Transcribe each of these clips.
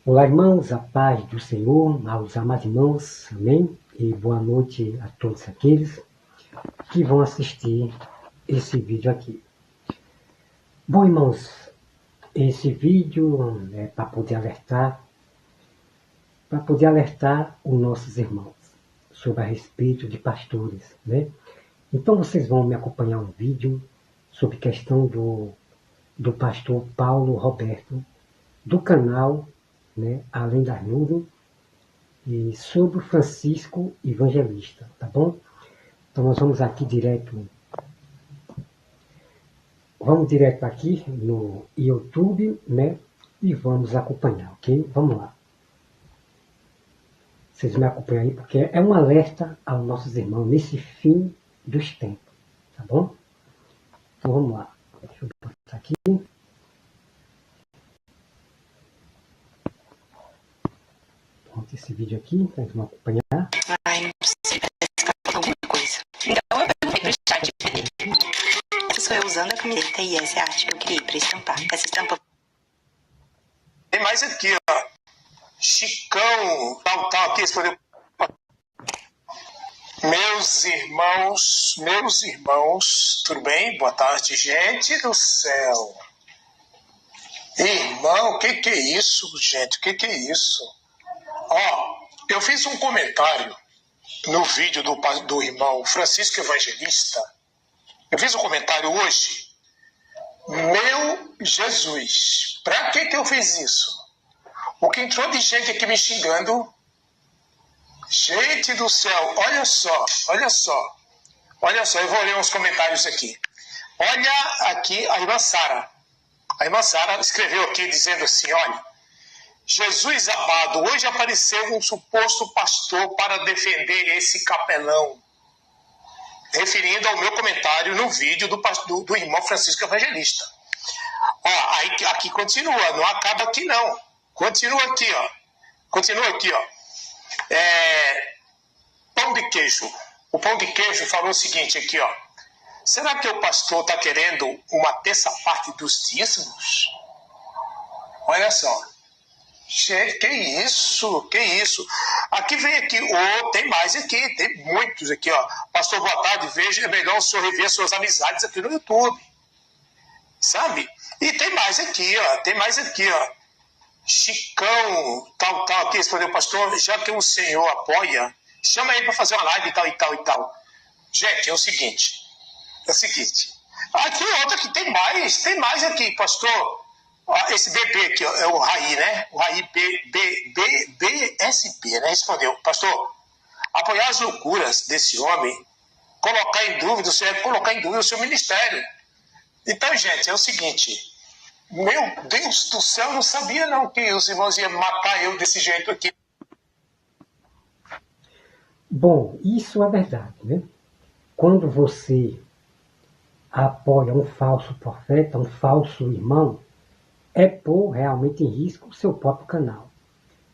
Olá, irmãos, a paz do Senhor, aos amados irmãos, amém? E boa noite a todos aqueles que vão assistir esse vídeo aqui. Bom, irmãos, esse vídeo é para poder alertar os nossos irmãos sobre a respeito de pastores, né? Então vocês vão me acompanhar um vídeo sobre questão do pastor Paulo Roberto, do canal, né, Além das Nuvens, e sobre o Francisco Evangelista, tá bom? Então nós vamos aqui direto aqui no YouTube, né, e vamos acompanhar, ok? Vamos lá. Vocês me acompanham aí, porque é um alerta aos nossos irmãos nesse fim dos tempos, tá bom? Então vamos lá. Deixa eu botar aqui. Pronto, esse vídeo aqui, vocês vão acompanhar. Ai, não sei, parece que falta alguma coisa. Então eu perguntei pro chat dele. Essa sou eu usando a camiseta e essa é a arte que eu criei pra estampar. Essa estampa... Tem mais aqui, ó. Chicão, tal, aqui, respondeu. Meus irmãos, tudo bem? Boa tarde, gente do céu. Irmão, que é isso, gente? Que é isso? Ó, eu fiz um comentário no vídeo do irmão Francisco Evangelista. Eu fiz um comentário hoje. Meu Jesus, pra que eu fiz isso? O que entrou de gente aqui me xingando. Gente do céu, olha só, eu vou ler uns comentários aqui. Olha aqui a irmã Sara. A irmã Sara escreveu aqui dizendo assim, olha, Jesus amado, hoje apareceu um suposto pastor para defender esse capelão. Referindo ao meu comentário no vídeo do irmão Francisco Evangelista. Ó, aí aqui continua, não acaba aqui não. Continua aqui, ó. Pão de queijo. O pão de queijo falou o seguinte aqui, ó. Será que o pastor está querendo uma terça parte dos dízimos? Olha só. Gente, que isso? Aqui vem aqui, tem mais aqui, tem muitos aqui, ó. Pastor, boa tarde, veja, é melhor o senhor rever suas amizades aqui no YouTube. Sabe? E tem mais aqui, ó. Chicão, tal, aqui, respondeu o pastor, já que o senhor apoia, chama ele para fazer uma live e tal. Gente, é o seguinte. Aqui outra que tem mais aqui, pastor. Esse bebê aqui, ó, é o Raí, né? O Raí BSP, né? Respondeu, pastor, apoiar as loucuras desse homem, colocar em dúvida o seu ministério. Então, gente, é o seguinte, meu Deus do céu, eu não sabia não que os irmãos iam matar eu desse jeito aqui. Bom, isso é verdade, né? Quando você apoia um falso profeta, um falso irmão, é pôr realmente em risco o seu próprio canal.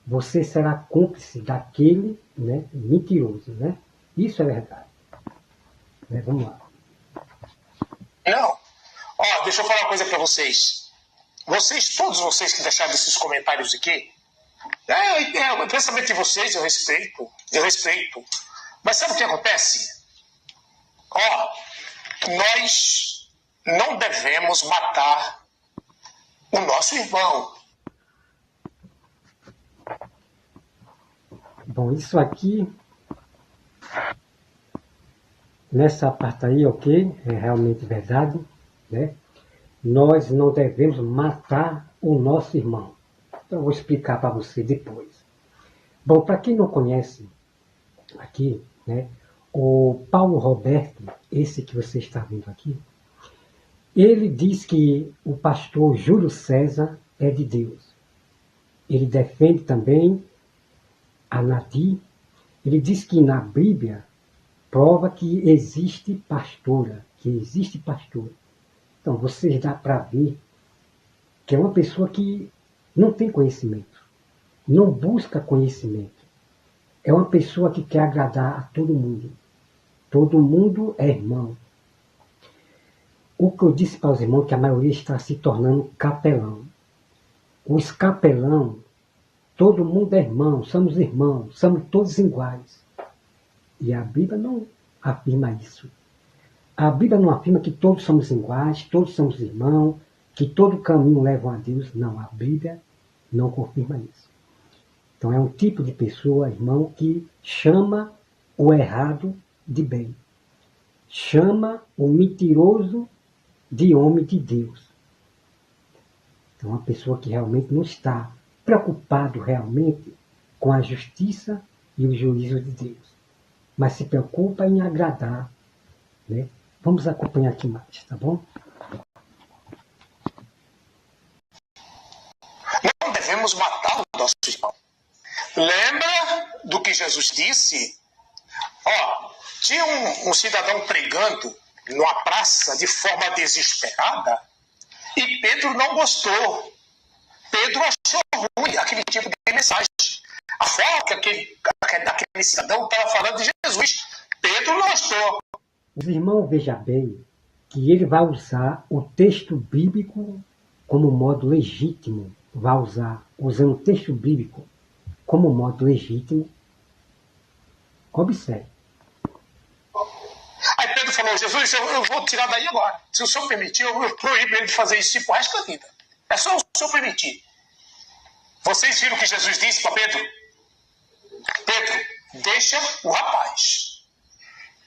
Você será cúmplice daquele, né, mentiroso, né? Isso é verdade. Né? Vamos lá. Não. Ó, deixa eu falar uma coisa para vocês. Todos vocês que deixaram esses comentários aqui, o pensamento de vocês eu respeito. Mas sabe o que acontece? Ó, nós não devemos matar o nosso irmão. Bom, isso aqui, nessa parte aí, ok, é realmente verdade, né? Nós não devemos matar o nosso irmão. Então eu vou explicar para você depois. Bom, para quem não conhece aqui, né, o Paulo Roberto, esse que você está vendo aqui, ele diz que o pastor Júlio César é de Deus. Ele defende também a Nadir. Ele diz que na Bíblia prova que existe pastora. Então, vocês dá para ver que é uma pessoa que não tem conhecimento, não busca conhecimento. É uma pessoa que quer agradar a todo mundo. Todo mundo é irmão. O que eu disse para os irmãos, que a maioria está se tornando capelão. Os capelão todo mundo é irmão, somos todos iguais. E a Bíblia não afirma isso. A Bíblia não afirma que todos somos iguais, todos somos irmãos, que todo caminho leva a Deus. Não, a Bíblia não confirma isso. Então é um tipo de pessoa, irmão, que chama o errado de bem. Chama o mentiroso de homem de Deus. Então uma pessoa que realmente não está preocupado realmente com a justiça e o juízo de Deus, mas se preocupa em agradar, né? Vamos acompanhar aqui mais, tá bom? Não devemos matar o nosso irmão. Lembra do que Jesus disse? Tinha um cidadão pregando numa praça de forma desesperada e Pedro não gostou. Pedro achou ruim aquele tipo de mensagem. A forma que aquele cidadão estava falando de Jesus. Pedro não gostou. Os irmãos, veja bem que ele vai usar o texto bíblico como modo legítimo. Vai usar, usando o texto bíblico como modo legítimo. Observe. Aí Pedro falou, Jesus, eu vou tirar daí agora. Se o senhor permitir, eu proíbo ele de fazer isso pro resto da vida. É só o senhor permitir. Vocês viram o que Jesus disse para Pedro? Pedro, deixa o rapaz.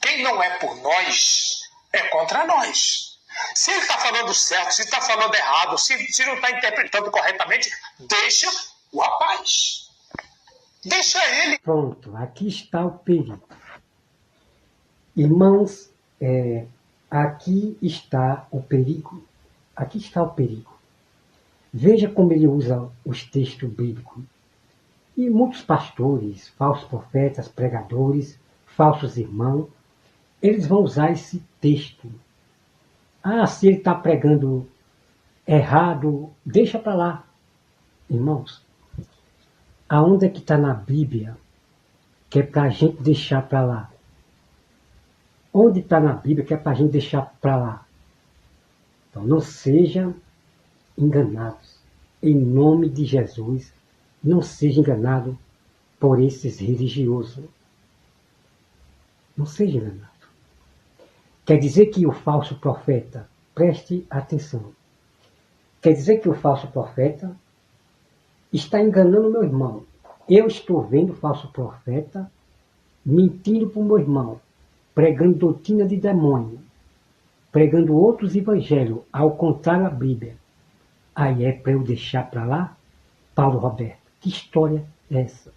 Quem não é por nós, é contra nós. Se ele está falando certo, se está falando errado, se não está interpretando corretamente, deixa o rapaz. Deixa ele. Pronto, aqui está o perigo. Irmãos, aqui está o perigo. Aqui está o perigo. Veja como ele usa os textos bíblicos. E muitos pastores, falsos profetas, pregadores, falsos irmãos, eles vão usar esse texto. Se ele está pregando errado, deixa para lá. Irmãos, aonde é que está na Bíblia que é para a gente deixar para lá? Onde está na Bíblia que é para a gente deixar para lá? Então não sejam enganados. Em nome de Jesus, não seja enganado por esses religiosos. Não seja enganado. Quer dizer que o falso profeta, preste atenção, quer dizer que o falso profeta está enganando meu irmão. Eu estou vendo o falso profeta mentindo para o meu irmão, pregando doutrina de demônio, pregando outros evangelhos, ao contrário da Bíblia. Aí é para eu deixar para lá? Paulo Roberto, que história é essa?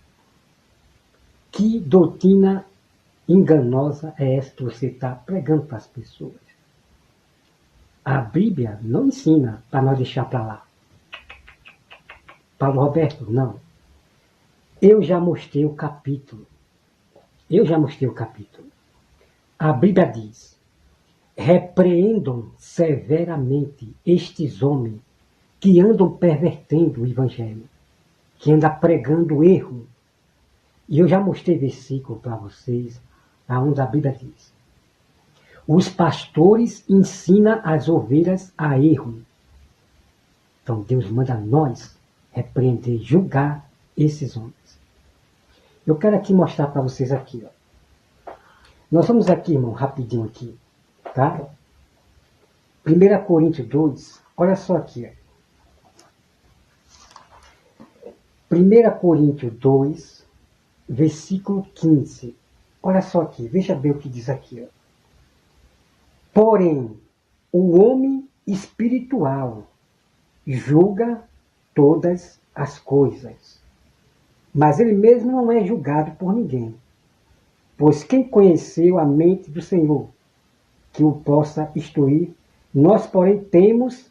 Que doutrina enganosa é essa que você está pregando para as pessoas? A Bíblia não ensina para nós deixar para lá. Paulo Roberto, não. Eu já mostrei o capítulo. A Bíblia diz: repreendam severamente estes homens que andam pervertendo o Evangelho, que andam pregando erro. E eu já mostrei versículo para vocês, aonde a Bíblia diz: os pastores ensinam as ovelhas a erro. Então Deus manda nós repreender, julgar esses homens. Eu quero aqui mostrar para vocês aqui, ó. Nós vamos aqui, irmão, rapidinho aqui, tá? 1 Coríntios 2, olha só aqui, ó. 1 Coríntios 2, versículo 15. Olha só aqui, veja bem o que diz aqui, ó. Porém, o homem espiritual julga todas as coisas, mas ele mesmo não é julgado por ninguém. Pois quem conheceu a mente do Senhor, que o possa instruir, nós, porém, temos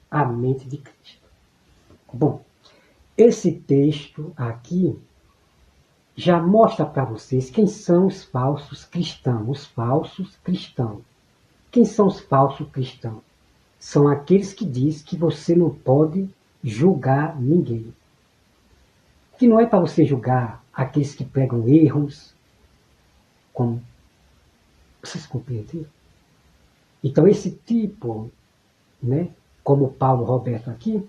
a mente de Cristo. Bom, esse texto aqui já mostra para vocês quem são os falsos cristãos. Os falsos cristãos. Quem são os falsos cristãos? São aqueles que dizem que você não pode julgar ninguém. Que não é para você julgar aqueles que pregam erros, como vocês compreenderam? Então esse tipo, né, como Paulo Roberto aqui,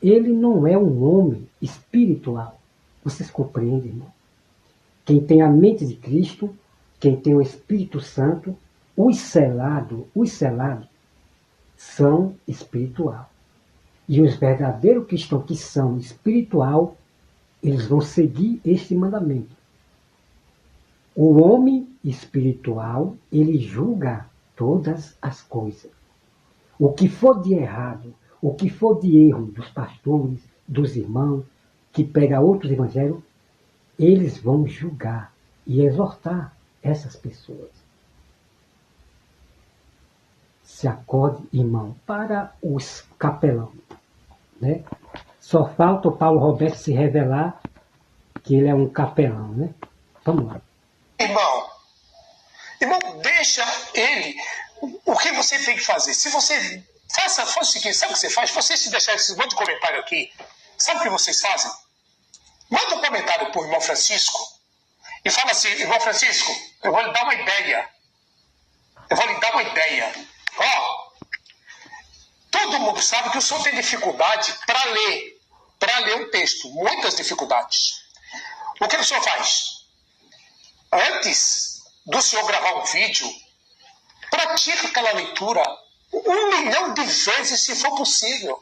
ele não é um homem espiritual. Vocês compreendem, irmão? Quem tem a mente de Cristo, quem tem o Espírito Santo, os selados são espiritual. E os verdadeiros cristãos que são espiritual, eles vão seguir este mandamento. O homem espiritual, ele julga todas as coisas. O que for de errado, o que for de erro dos pastores, dos irmãos, que pega outros evangelhos, eles vão julgar e exortar essas pessoas. Se acorde, irmão, para os capelão. Né? Só falta o Paulo Roberto se revelar que ele é um capelão. Né? Vamos lá. Irmão, deixa ele. O que você tem que fazer? Se você faça o seguinte, sabe o que você faz? Você se deixar esse monte de comentário aqui, sabe o que vocês fazem? Manda um comentário para o irmão Francisco e fala assim: irmão Francisco, eu vou lhe dar uma ideia. Ó, todo mundo sabe que o senhor tem dificuldade para ler um texto, muitas dificuldades. O que o senhor faz? Antes do senhor gravar um vídeo, pratica aquela leitura 1 milhão de vezes, se for possível.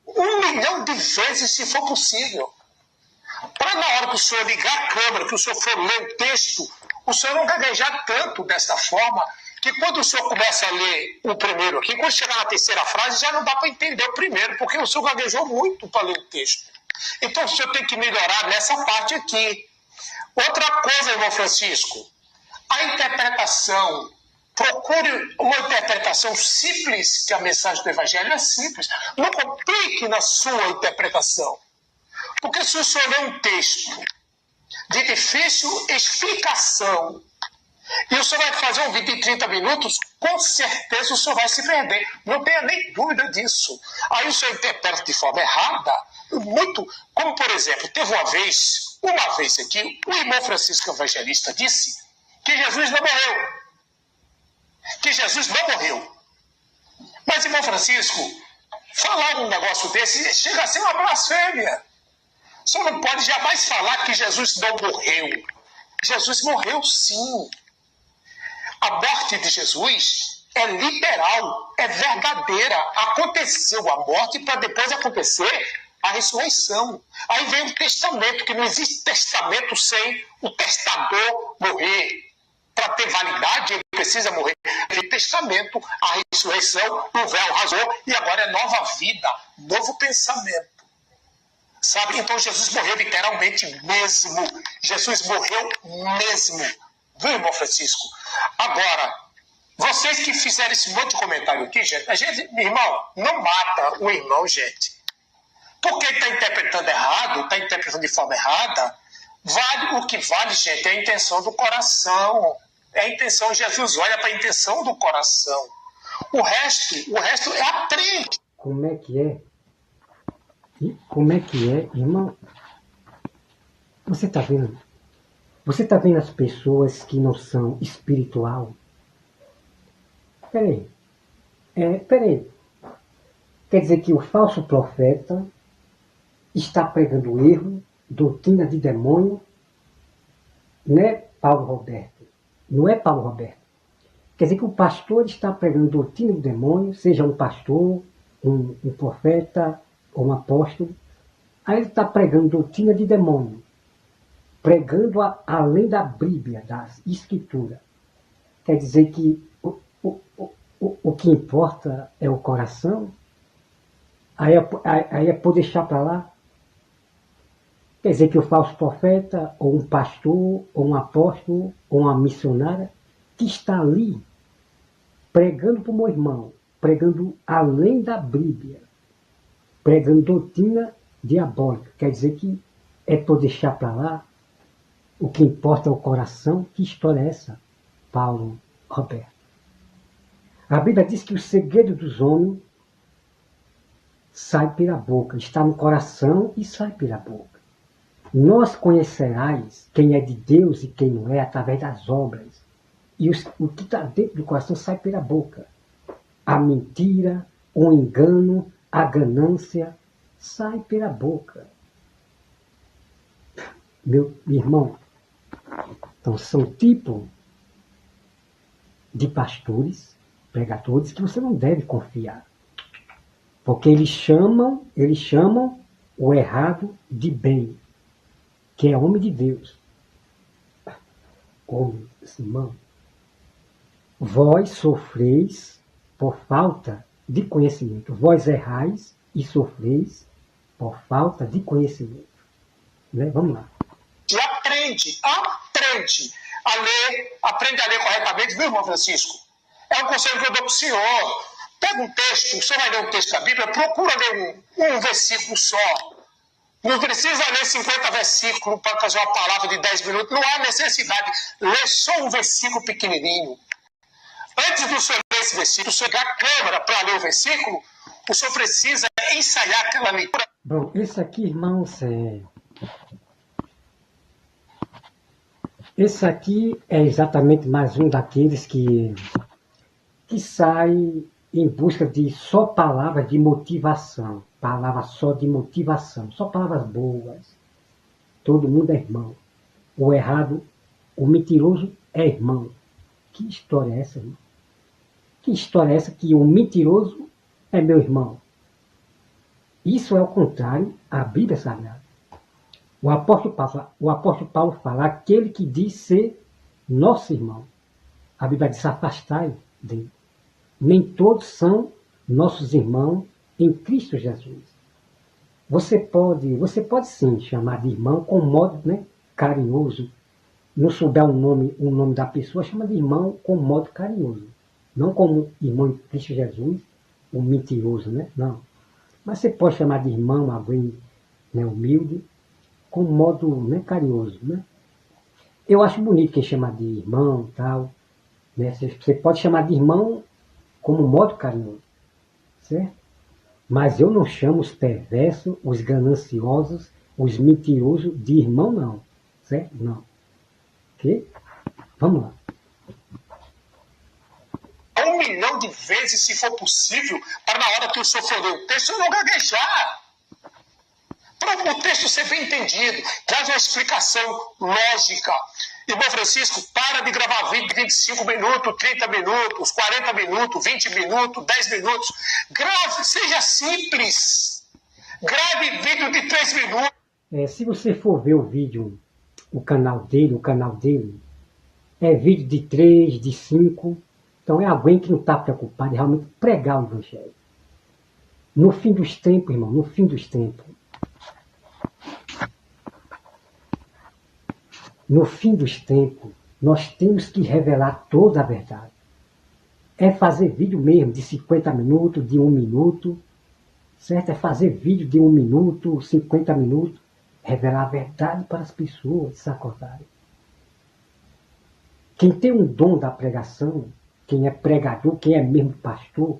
Um milhão de vezes, se for possível. Para na hora que o senhor ligar a câmera, que o senhor for ler o texto, o senhor não gaguejar tanto dessa forma, que quando o senhor começa a ler o primeiro aqui, quando chegar na terceira frase, já não dá para entender o primeiro, porque o senhor gaguejou muito para ler o texto. Então o senhor tem que melhorar nessa parte aqui. Outra coisa, irmão Francisco, a interpretação. Procure uma interpretação simples, que a mensagem do Evangelho é simples. Não complique na sua interpretação. Porque se o senhor lê um texto de difícil explicação e o senhor vai fazer um vídeo de 30 minutos, com certeza o senhor vai se perder. Não tenha nem dúvida disso. Aí o senhor interpreta de forma errada, muito. Como, por exemplo, teve uma vez aqui, o irmão Francisco Evangelista disse que Jesus não morreu. Mas, irmão Francisco, falar um negócio desse chega a ser uma blasfêmia. O senhor não pode jamais falar que Jesus não morreu. Jesus morreu, sim. A morte de Jesus é literal, é verdadeira. Aconteceu a morte para depois acontecer a ressurreição. Aí vem o testamento, que não existe testamento sem o testador morrer. Para ter validade, ele precisa morrer. Ele testamento, a ressurreição, o véu rasou e agora é nova vida, novo pensamento. Sabe? Então Jesus morreu literalmente mesmo. Jesus morreu mesmo. Viu, irmão Francisco? Agora, vocês que fizeram esse monte de comentário aqui, gente, irmão, não mata o irmão, gente. Porque ele está interpretando errado, está interpretando de forma errada. O que vale, gente, é a intenção do coração. É a intenção, Jesus olha para a intenção do coração. O resto é aprende. Como é que é? Como é que é, irmão? Você está vendo? Você está vendo as pessoas que não são espiritual? Peraí. Quer dizer que o falso profeta está pregando erro, doutrina de demônio, né, Paulo Roberto? Não é Paulo Roberto. Quer dizer que o pastor está pregando doutrina do demônio, seja um pastor, um profeta ou um apóstolo. Aí ele está pregando doutrina de demônio, pregando além da Bíblia, das Escrituras. Quer dizer que o que importa é o coração? Aí é por deixar para lá? Quer dizer que o falso profeta, ou um pastor, ou um apóstolo, ou uma missionária, que está ali, pregando para o meu irmão, pregando além da Bíblia, pregando doutrina diabólica, quer dizer que é por deixar para lá? O que importa é o coração? Que história é essa, Paulo Roberto? A Bíblia diz que o segredo dos homens sai pela boca, está no coração e sai pela boca. Nós conhecerás quem é de Deus e quem não é através das obras. E o que está dentro do coração sai pela boca. A mentira, o engano, a ganância, sai pela boca. Meu irmão, então são tipo de pastores, pregadores, que você não deve confiar. Porque eles chamam o errado de bem, que é homem de Deus. Homem, irmão, vós sofreis por falta de conhecimento. Vós errais e sofreis por falta de conhecimento. Né? Vamos lá. E aprende a ler corretamente, viu, irmão Francisco? É um conselho que eu dou para o senhor. Pega um texto, o senhor vai ler um texto da Bíblia, procura ler um versículo só. Não precisa ler 50 versículos para fazer uma palavra de 10 minutos. Não há necessidade. Lê só um versículo pequenininho. Antes do senhor ler esse versículo, o senhor ligar a câmera para ler o versículo, o senhor precisa ensaiar aquela leitura. Bom, esse aqui, irmãos, esse aqui é exatamente mais um daqueles que sai em busca de só palavras de motivação. Palavras só de motivação. Só palavras boas. Todo mundo é irmão. O errado, o mentiroso é irmão. Que história é essa, irmão? Que história é essa que o mentiroso é meu irmão? Isso é o contrário à Bíblia Sagrada. O apóstolo Paulo fala, aquele que diz ser nosso irmão. A Bíblia diz, afastai dele. Nem todos são nossos irmãos em Cristo Jesus. Você pode sim chamar de irmão com modo, né, carinhoso. Não souber o nome da pessoa, chama de irmão com modo carinhoso. Não como irmão em Cristo Jesus, o mentiroso, né? Não. Mas você pode chamar de irmão alguém, né, humilde, com modo, né, carinhoso, né? Eu acho bonito quem chama de irmão, tal, né? Você pode chamar de irmão como modo carinhoso, certo? Mas eu não chamo os perversos, os gananciosos, os mentirosos de irmão, não, certo? Não. Ok? Vamos lá. 1 milhão de vezes, se for possível, para na hora que o senhor for ler o texto, não gaguejar. Para o texto ser bem entendido, traz uma explicação lógica. Irmão Francisco, para de gravar vídeo de 25 minutos, 30 minutos, 40 minutos, 20 minutos, 10 minutos. Grave, seja simples. Grave vídeo de 3 minutos. Se você for ver o vídeo, o canal dele, é vídeo de 3, de 5. Então é alguém que não está preocupado em realmente pregar o Evangelho. No fim dos tempos, irmão, no fim dos tempos. No fim dos tempos, nós temos que revelar toda a verdade. É fazer vídeo mesmo de 50 minutos, de 1 minuto, certo? É fazer vídeo de 1 minuto, 50 minutos, revelar a verdade para as pessoas se acordarem. Quem tem um dom da pregação, quem é pregador, quem é mesmo pastor,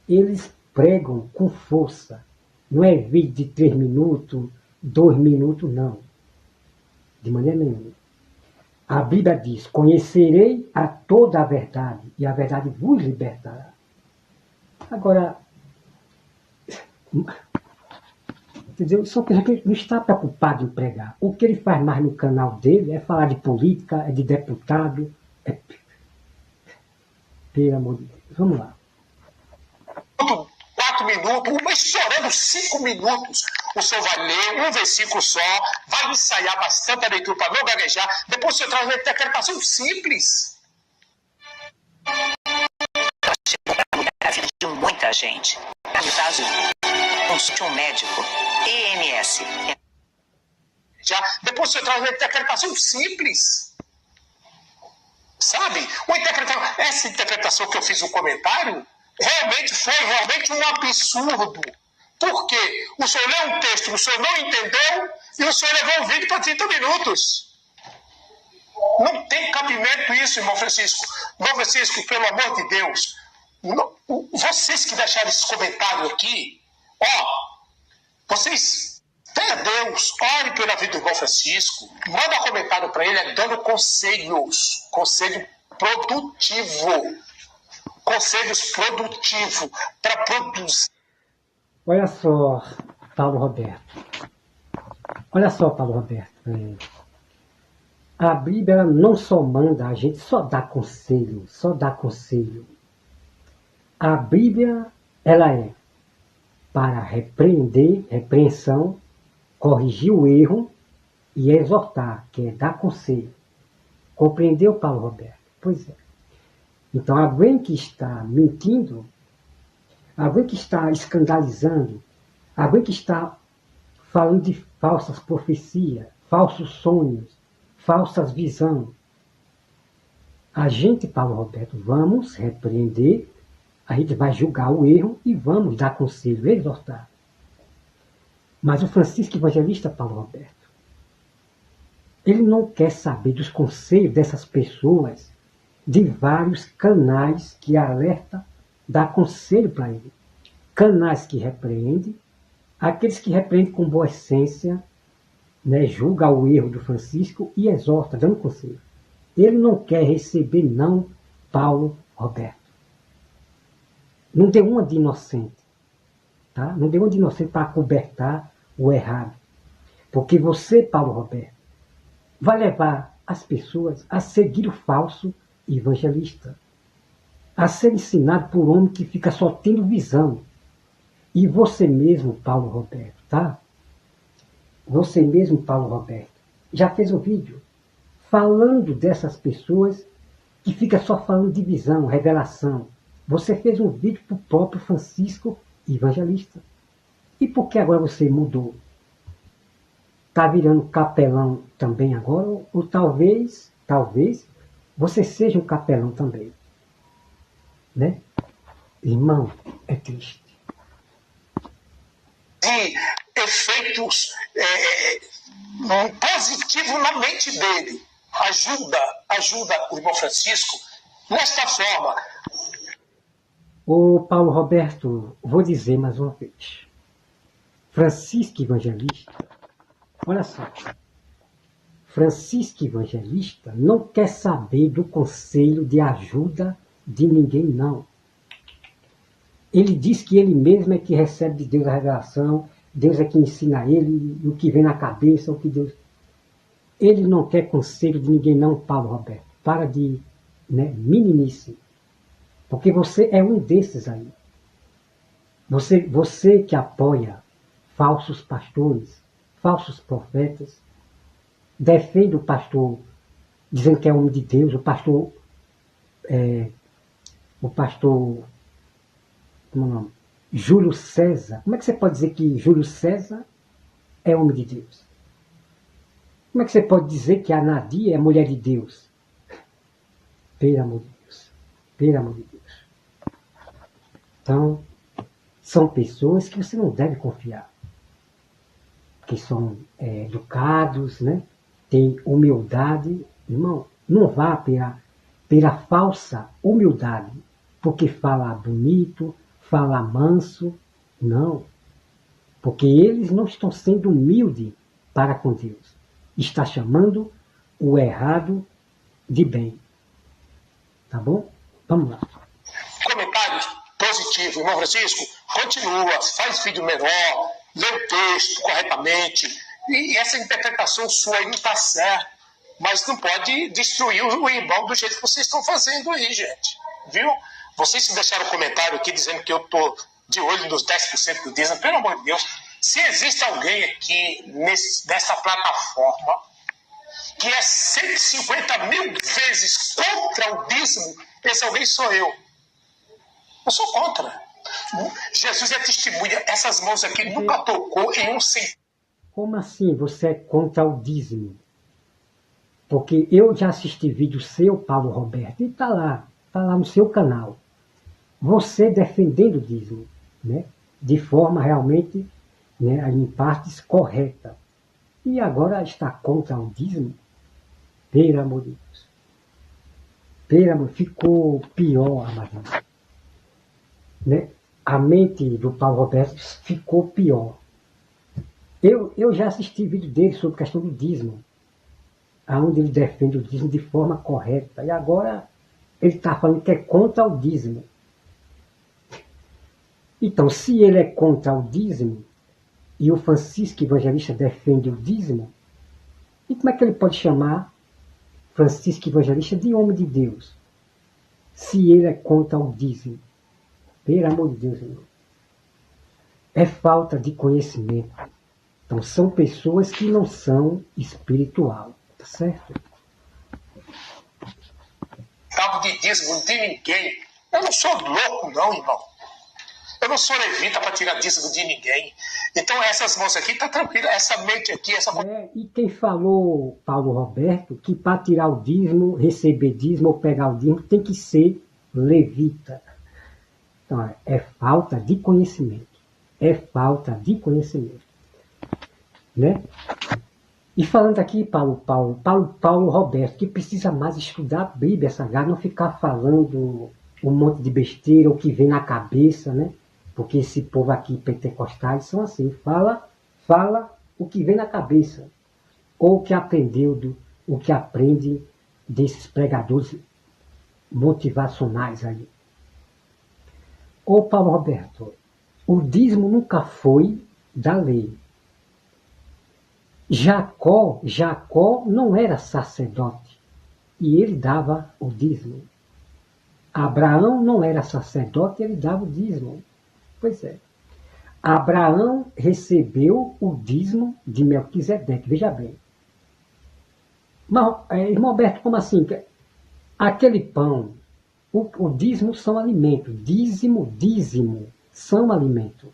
eles pregam com força. Não é vídeo de 3 minutos, 2 minutos, não. De maneira nenhuma. A Bíblia diz, conhecerei a toda a verdade, e a verdade vos libertará. Agora, entendeu? São pessoas que não está preocupado em pregar. O que ele faz mais no canal dele é falar de política, é de deputado. Pelo amor de Deus. Vamos lá. 4 minutos, estourando 5 minutos. O senhor vai ler um versículo só, vai ensaiar bastante a leitura para não gaguejar. Depois o senhor traz uma interpretação simples. Chegou para mudar a vida de muita gente. No caso, consulte um médico. EMS. Depois o senhor traz uma interpretação simples. Sabe? Essa interpretação que eu fiz no comentário foi um absurdo. Por quê? O senhor leu um texto, o senhor não entendeu e o senhor levou o vídeo para 30 minutos. Não tem cabimento isso, irmão Francisco. Irmão Francisco, pelo amor de Deus, vocês que deixaram esse comentário aqui, vocês, tenha Deus, ore pela vida do irmão Francisco, manda um comentário para ele, dando conselho produtivo. Conselhos produtivos para produzir. Olha só, Paulo Roberto. Olha só, Paulo Roberto. A Bíblia ela não só manda, a gente só dá conselho, só dá conselho. A Bíblia, ela é para repreender, repreensão, corrigir o erro e exortar, que é dar conselho. Compreendeu, Paulo Roberto? Pois é. Então, alguém que está mentindo, alguém que está escandalizando, alguém que está falando de falsas profecias, falsos sonhos, falsas visões, a gente, Paulo Roberto, vamos repreender, a gente vai julgar o erro e vamos dar conselho, exortar. Mas o Francisco Evangelista, Paulo Roberto, ele não quer saber dos conselhos dessas pessoas de vários canais que alertam, dá conselho para ele. Canais que repreendem, aqueles que repreendem com boa essência, né, julga o erro do Francisco e exorta, dando conselho. Ele não quer receber, não, Paulo Roberto. Não deu uma de inocente. Tá? Não deu uma de inocente para cobertar o errado. Porque você, Paulo Roberto, vai levar as pessoas a seguir o falso evangelista. A ser ensinado por um homem que fica só tendo visão. E você mesmo, Paulo Roberto, tá? Você mesmo, Paulo Roberto, já fez um vídeo falando dessas pessoas que fica só falando de visão, revelação. Você fez um vídeo para o próprio Francisco Evangelista. E por que agora você mudou? Está virando capelão também agora? Ou talvez você seja um capelão também. Né? Irmão, é triste. De efeitos positivos na mente dele. Ajuda o irmão Francisco nesta forma. Ô Paulo Roberto, vou dizer mais uma vez. Francisco Evangelista, olha só. Francisco Evangelista não quer saber do conselho de ajuda de ninguém, não. Ele diz que ele mesmo é que recebe de Deus a revelação, Deus é que ensina a ele o que vem na cabeça, o que Deus... Ele não quer conselho de ninguém, não, Paulo Roberto. Para de meninice. Porque você é um desses aí. Você que apoia falsos pastores, falsos profetas, defende o pastor dizendo que é homem de Deus, o pastor, como é o nome? Júlio César. Como é que você pode dizer que Júlio César é homem de Deus? Como é que você pode dizer que a Nadia é mulher de Deus? Pelo amor de Deus. Pelo amor de Deus. Então, são pessoas que você não deve confiar. Que são educados, né? Têm humildade. Irmão, não vá pela falsa humildade. Porque fala bonito, fala manso. Não. Porque eles não estão sendo humildes para com Deus. Está chamando o errado de bem. Tá bom? Vamos lá. Comentários positivos. Irmão Francisco, continua, faz vídeo menor, lê o texto corretamente. E essa interpretação sua aí não está certa. Mas não pode destruir o irmão do jeito que vocês estão fazendo aí, gente. Viu? Vocês se deixaram um comentário aqui dizendo que eu estou de olho nos 10% do dízimo. Pelo amor de Deus, se existe alguém aqui nessa plataforma que é 150 mil vezes contra o dízimo, esse alguém sou eu. Eu sou contra. Jesus é testemunha. Essas mãos aqui nunca tocou em um centavo. Como assim você é contra o dízimo? Porque eu já assisti vídeo seu, Paulo Roberto, e está lá no seu canal. Você defendendo o dízimo, né? De forma realmente, né, em partes correta. E agora está contra o dízimo? Pelo amor de Deus. Pelo amor, ficou pior, amadinho. Né? A mente do Paulo Roberto ficou pior. Eu já assisti vídeo dele sobre a questão do dízimo, onde ele defende o dízimo de forma correta. E agora ele está falando que é contra o dízimo. Então, se ele é contra o dízimo, e o Francisco Evangelista defende o dízimo, e como é que ele pode chamar Francisco Evangelista de homem de Deus, se ele é contra o dízimo? Pelo amor de Deus, irmão. É falta de conhecimento. Então, são pessoas que não são espiritual, tá certo? Cabo de dízimo de ninguém. Eu não sou louco, não, irmão. Eu não sou levita para tirar dízimo de ninguém. Então, essas moças aqui, tá tranquila. Essa mente aqui, essa... E quem falou, Paulo Roberto, que para tirar o dízimo, receber dízimo ou pegar o dízimo, tem que ser levita. Então, é falta de conhecimento. É falta de conhecimento. Né? E falando aqui, Paulo Roberto, que precisa mais estudar a Bíblia, Sagrada, não ficar falando um monte de besteira, o que vem na cabeça, né? Porque esse povo aqui, pentecostais, são assim, fala o que vem na cabeça, ou o que aprendeu, o que aprende desses pregadores motivacionais aí. Ô Paulo Roberto, o dízimo nunca foi da lei. Jacó não era sacerdote e ele dava o dízimo. Abraão não era sacerdote e ele dava o dízimo. Pois é. Abraão recebeu o dízimo de Melquisedeque. Veja bem. Mas, irmão Alberto, como assim? Aquele pão, o dízimo são alimentos. Dízimo são alimentos.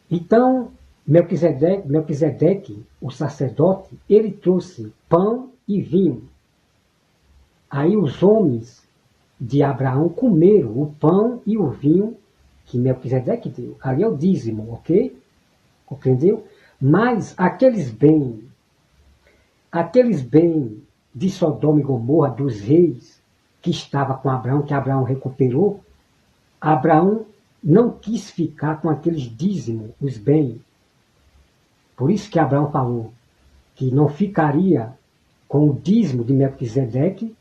Então, Melquisedeque, o sacerdote, ele trouxe pão e vinho. Aí os homens de Abraão comeram o pão e o vinho que Melquisedeque deu. Ali é o dízimo, ok? Compreendeu? Mas aqueles bens de Sodoma e Gomorra, dos reis que estavam com Abraão, que Abraão recuperou, Abraão não quis ficar com aqueles dízimos, os bens. Por isso que Abraão falou que não ficaria com o dízimo de Melquisedeque,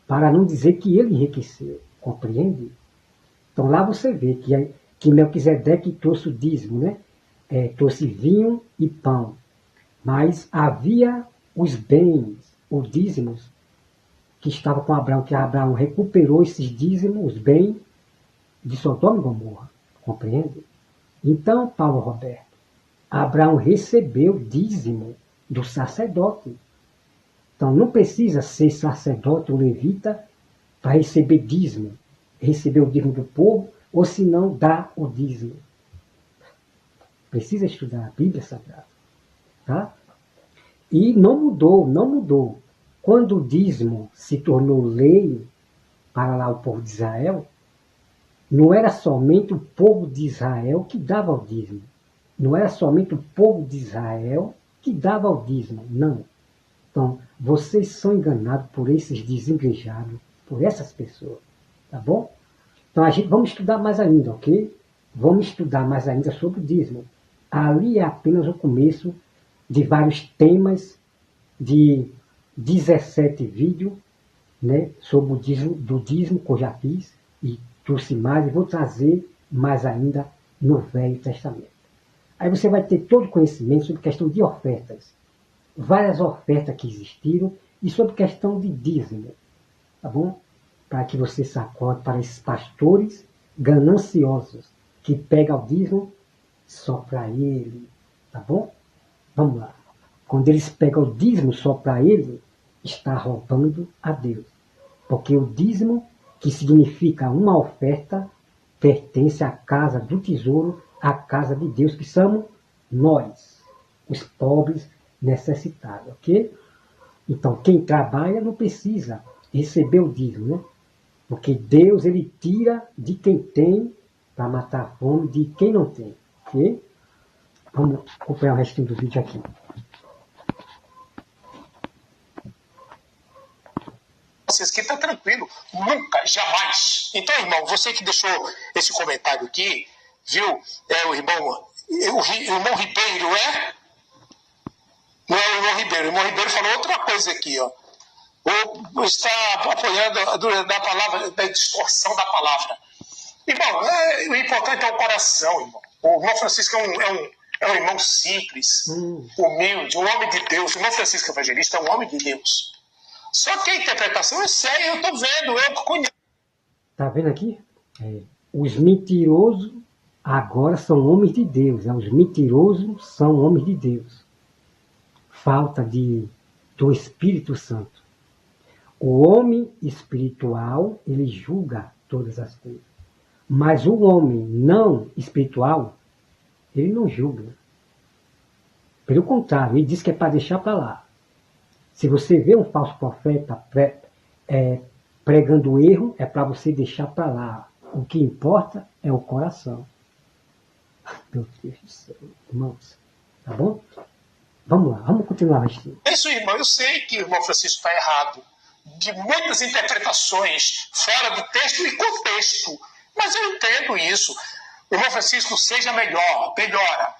para não dizer que ele enriqueceu. Compreende? Então lá você vê que Melquisedeque trouxe o dízimo, né? Trouxe vinho e pão. Mas havia os bens, os dízimos, que estavam com Abraão, que Abraão recuperou esses dízimos, os bens de Sodoma e Gomorra. Compreende? Então, Paulo Roberto, Abraão recebeu dízimo do sacerdote. Então não precisa ser sacerdote ou levita para receber dízimo. Receber o dízimo do povo, ou se não dá o dízimo. Precisa estudar a Bíblia Sagrada. Tá? E não mudou. Quando o dízimo se tornou lei para lá o povo de Israel, não era somente o povo de Israel que dava o dízimo. Não era somente o povo de Israel que dava o dízimo, não. Então, vocês são enganados por esses desigrejados, por essas pessoas, tá bom? Então, vamos estudar mais ainda, ok? Vamos estudar mais ainda sobre o dízimo. Ali é apenas o começo de vários temas, de 17 vídeos, né, sobre o dízimo que eu já fiz, e trouxe mais, e vou trazer mais ainda no Velho Testamento. Aí você vai ter todo o conhecimento sobre questão de ofertas. Várias ofertas que existiram e sobre questão de dízimo. Tá bom? Para que você sacode para esses pastores gananciosos que pegam o dízimo só para ele. Tá bom? Vamos lá. Quando eles pegam o dízimo só para ele, está roubando a Deus. Porque o dízimo, que significa uma oferta, pertence à casa do tesouro, à casa de Deus, que somos nós, os pobres necessitados, ok? Então, quem trabalha não precisa receber o dízimo, né? Porque Deus, ele tira de quem tem para matar a fome de quem não tem, ok? Vamos acompanhar o restinho do vídeo aqui. Vocês que está tranquilo, nunca, jamais. Então, irmão, você que deixou esse comentário aqui, viu? O irmão Ribeiro, é? Não é o irmão Ribeiro. O irmão Ribeiro falou outra coisa aqui, ó. ou está apoiando da palavra, da distorção da palavra. Irmão, o importante é o coração, irmão. O irmão Francisco é um irmão simples, humilde, um homem de Deus. O irmão Francisco Evangelista é um homem de Deus. Só que a interpretação eu sei, eu estou vendo, eu conheço. Tá vendo aqui? Os mentirosos agora são homens de Deus. Né? Os mentirosos são homens de Deus. Falta do Espírito Santo. O homem espiritual, ele julga todas as coisas. Mas o homem não espiritual, ele não julga. Pelo contrário, ele diz que é para deixar para lá. Se você vê um falso profeta pregando erro, é para você deixar para lá. O que importa é o coração. Meu Deus do céu, irmãos. Tá bom? Vamos lá, vamos continuar assistindo. Isso, irmão, eu sei que o irmão Francisco está errado. De muitas interpretações fora do texto e contexto. Mas eu entendo isso. O irmão Francisco, seja melhora.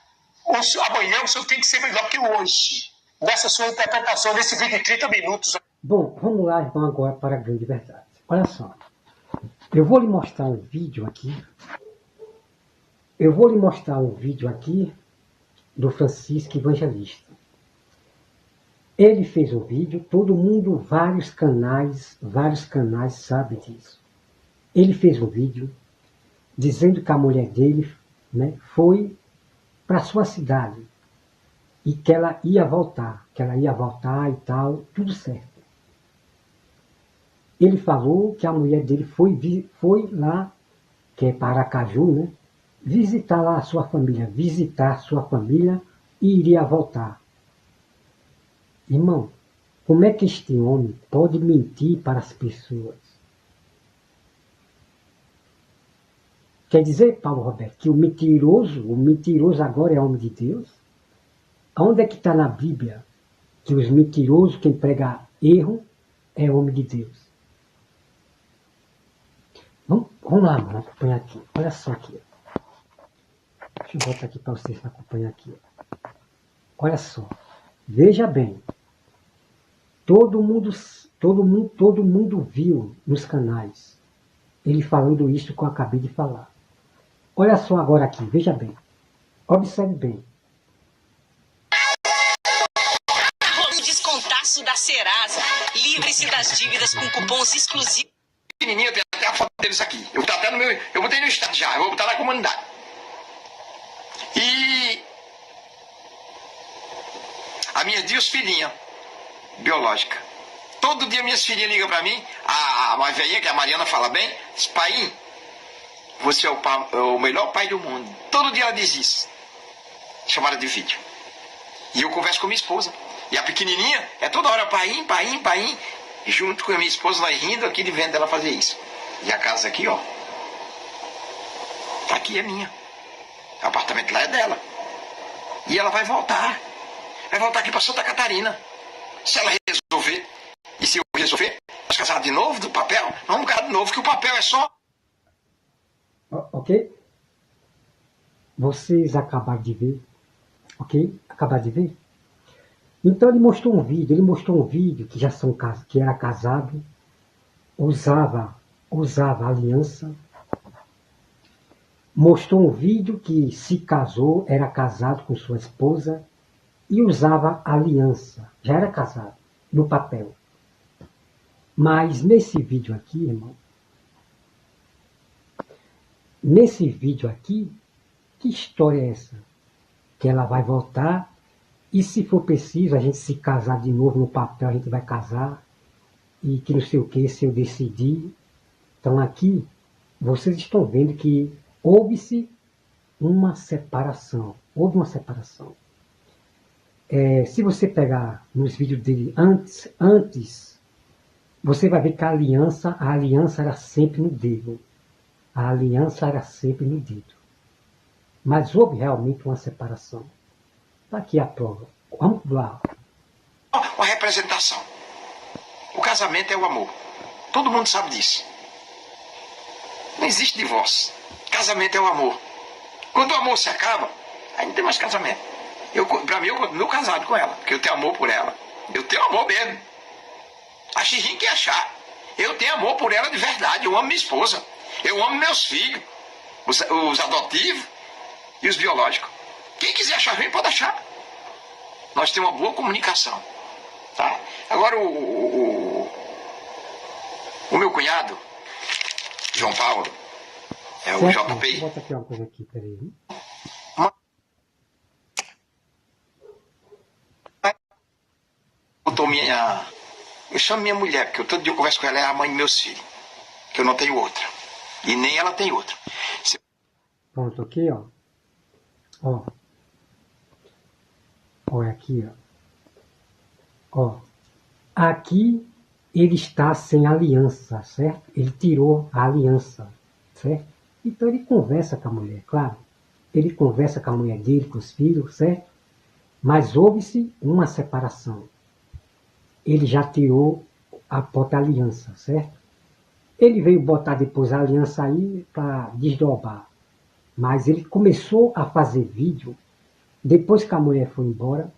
Amanhã o senhor tem que ser melhor que hoje. Nessa sua interpretação, nesse vídeo de 30 minutos. Bom, vamos lá, irmão, agora para a grande verdade. Olha só. Eu vou lhe mostrar um vídeo aqui. Do Francisco Evangelista. Ele fez um vídeo, todo mundo, vários canais sabem disso. Ele fez um vídeo dizendo que a mulher dele, né, foi para sua cidade e que ela ia voltar e tal, tudo certo. Ele falou que a mulher dele foi lá, que é para Aracaju, né, visitar lá a sua família e iria voltar. Irmão, como é que este homem pode mentir para as pessoas? Quer dizer, Paulo Roberto, que o mentiroso agora é homem de Deus? Onde é que está na Bíblia que os mentirosos, quem prega erro, é homem de Deus? Vamos lá, mano, acompanhar aqui. Olha só aqui. Deixa eu botar aqui para vocês acompanhar aqui. Olha só. Veja bem. Todo mundo viu nos canais ele falando isso que eu acabei de falar. Olha só agora aqui, veja bem. Observe bem. Um descontaço da Serasa. Livre-se das dívidas com cupons exclusivos. Pequenininho, tem até a foto deles aqui. Eu vou botar até eu botei no estado já, eu vou botar na comunidade. E a minha duas filhinhas biológica. Todo dia minhas filhinhas ligam pra mim, a mais velhinha, que a Mariana fala bem, diz: pai, você é o melhor pai do mundo. Todo dia ela diz isso. Chamada de vídeo. E eu converso com minha esposa. E a pequenininha é toda hora pai. Junto com a minha esposa, nós rindo aqui de vendo ela fazer isso. E a casa aqui, ó. Aqui é minha. O apartamento lá é dela. E ela vai voltar. Vai voltar aqui para Santa Catarina. Se ela resolver. E se eu resolver, nós casar de novo do papel? Vamos casar de novo, que o papel é só... Ok? Vocês acabaram de ver. Ok? Acabaram de ver? Então ele mostrou um vídeo que era casado, usava aliança. Mostrou um vídeo que se casou, era casado com sua esposa e usava aliança. Já era casado, no papel. Mas nesse vídeo aqui, irmão, que história é essa? Que ela vai voltar e, se for preciso, a gente se casar de novo no papel, a gente vai casar e que não sei o que, se eu decidir. Então aqui, vocês estão vendo que houve uma separação. Se você pegar nos vídeos dele antes, você vai ver que a aliança era sempre no dedo. Mas houve realmente uma separação. Está aqui a prova. Vamos lá. Uma representação. O casamento é o amor. Todo mundo sabe disso. Não existe divórcio. Casamento é o amor. Quando o amor se acaba, aí não tem mais casamento. Pra mim, eu continuo casado com ela, porque eu tenho amor por ela. Eu tenho amor mesmo. A Xixim quer achar. Eu tenho amor por ela de verdade. Eu amo minha esposa. Eu amo meus filhos. Os adotivos e os biológicos. Quem quiser achar ruim, pode achar. Nós temos uma boa comunicação. Tá? Agora, o meu cunhado, João Paulo, é o JPI. Bota aqui uma coisa aqui, peraí. Eu chamo minha mulher, porque todo dia eu converso com ela, é a mãe dos meus filhos. Que eu não tenho outra. E nem ela tem outra. Pronto, aqui, ó. Ó. Olha aqui, ó. Ó. Aqui ele está sem aliança, certo? Ele tirou a aliança, certo? Então ele conversa com a mulher, claro. Ele conversa com a mulher dele, com os filhos, certo? Mas houve-se uma separação. Ele já tirou a própria aliança, certo? Ele veio botar depois a aliança aí para desdobrar. Mas ele começou a fazer vídeo depois que a mulher foi embora.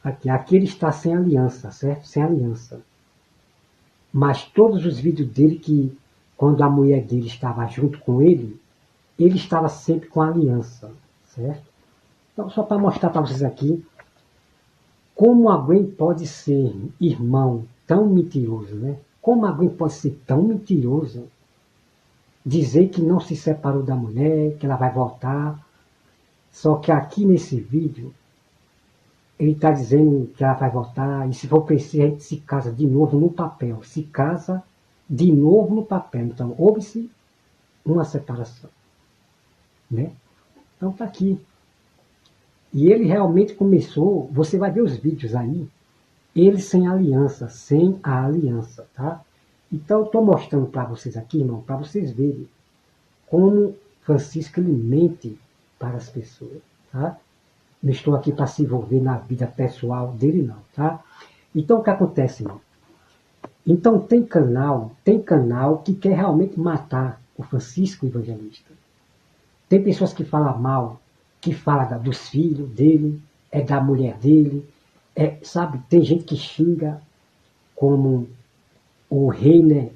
Aqui ele está sem aliança, certo? Sem aliança. Mas todos os vídeos dele que, quando a mulher dele estava junto com ele estava sempre com a aliança, certo? Então, só para mostrar para vocês aqui como alguém pode ser irmão tão mentiroso, né? Como alguém pode ser tão mentiroso, dizer que não se separou da mulher, que ela vai voltar. Só que aqui nesse vídeo, ele está dizendo que ela vai voltar, e se for preciso, a gente se casa de novo no papel. Se casa de novo no papel. Então, houve-se uma separação. Né? Então, está aqui. E ele realmente começou, você vai ver os vídeos aí, ele sem aliança, sem a aliança, tá? Então, eu estou mostrando para vocês aqui, irmão, para vocês verem como Francisco ele mente para as pessoas, tá? Não estou aqui para se envolver na vida pessoal dele, não, tá? Então, o que acontece, irmão? Então, tem canal que quer realmente matar o Francisco Evangelista. Tem pessoas que falam mal, que falam dos filhos dele, da mulher dele, sabe? Tem gente que xinga como o Reiner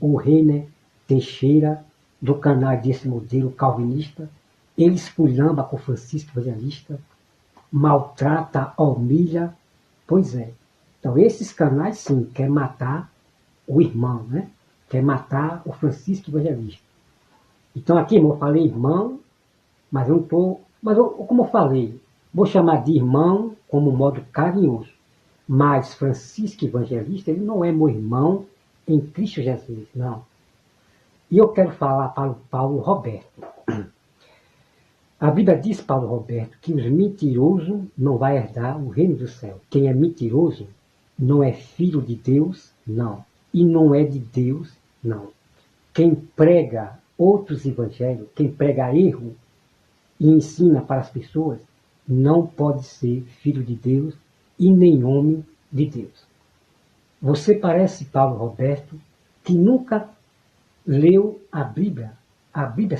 Teixeira, do canal desse modelo calvinista. Ele esculhamba com o Francisco Evangelista, maltrata, humilha. Pois é. Então, esses canais, sim, querem matar o irmão, né? Quer matar o Francisco Evangelista. Então, aqui, irmão, eu falei irmão, mas eu não estou... Mas, como eu falei, vou chamar de irmão como modo carinhoso. Mas Francisco Evangelista, ele não é meu irmão em Cristo Jesus, não. E eu quero falar para o Paulo Roberto. A Bíblia diz, Paulo Roberto, que os mentirosos não vão herdar o reino do céu. Quem é mentiroso não é filho de Deus, não. E não é de Deus, não. Quem prega outros evangelhos, quem prega erro e ensina para as pessoas, não pode ser filho de Deus e nem homem de Deus. Você parece, Paulo Roberto, que nunca leu a Bíblia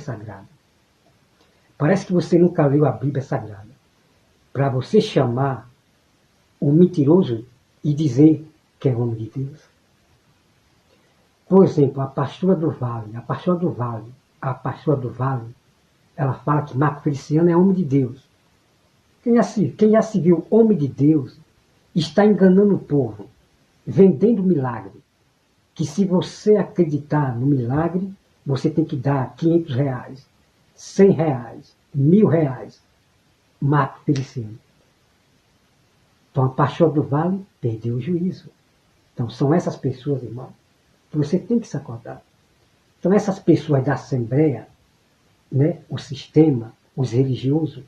Sagrada. Parece que você nunca leu a Bíblia Sagrada. Para você chamar o mentiroso e dizer que é homem de Deus. Por exemplo, a pastora do Vale, ela fala que Marco Feliciano é homem de Deus. Quem já se viu homem de Deus está enganando o povo, vendendo milagre. Que se você acreditar no milagre, você tem que dar R$500, R$100, R$1.000. Marco Feliciano. Então a pastora do Vale perdeu o juízo. Então são essas pessoas, irmão, que você tem que se acordar. Então essas pessoas da Assembleia, né, o sistema, os religiosos,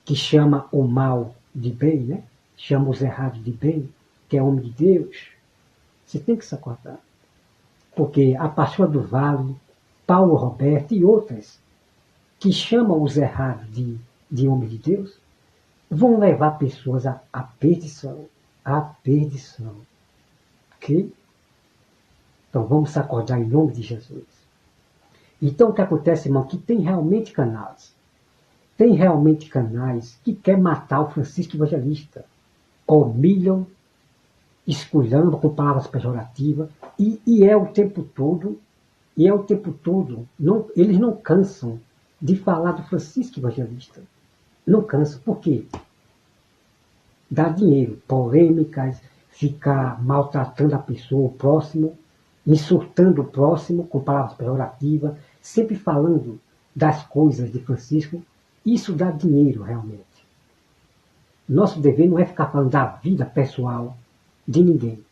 que chama o mal de bem, né, chama os errados de bem, que é homem de Deus, você tem que se acordar. Porque a pastora do Vale, Paulo Roberto e outras, que chamam os errados de homem de Deus, vão levar pessoas à perdição. À perdição. Ok? Então vamos se acordar em nome de Jesus. Então o que acontece, irmão, que tem realmente canais. Tem realmente canais que querem matar o Francisco Evangelista. Humilham, esculhamba com palavras pejorativas, e é o tempo todo, eles não cansam de falar do Francisco Evangelista. Não cansam. Por quê? Dá dinheiro, polêmicas, ficar maltratando a pessoa, o próximo, insultando o próximo com palavras pejorativas, sempre falando das coisas de Francisco. Isso dá dinheiro, realmente. Nosso dever não é ficar falando da vida pessoal de ninguém.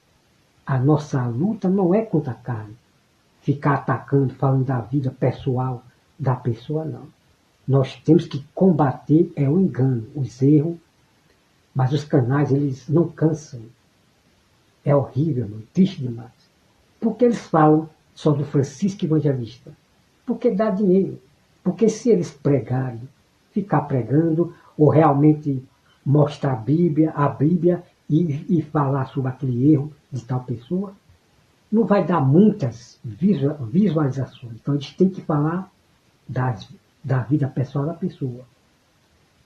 A nossa luta não é contra a carne. Ficar atacando, falando da vida pessoal da pessoa, não. Nós temos que combater o engano, os erros, mas os canais, eles não cansam. É horrível, mano, triste demais. Por que eles falam só do Francisco Evangelista? Porque dá dinheiro. Porque se eles pregarem, ficar pregando, ou realmente mostrar a Bíblia e falar sobre aquele erro de tal pessoa, não vai dar muitas visualizações. Então, a gente tem que falar da vida pessoal da pessoa.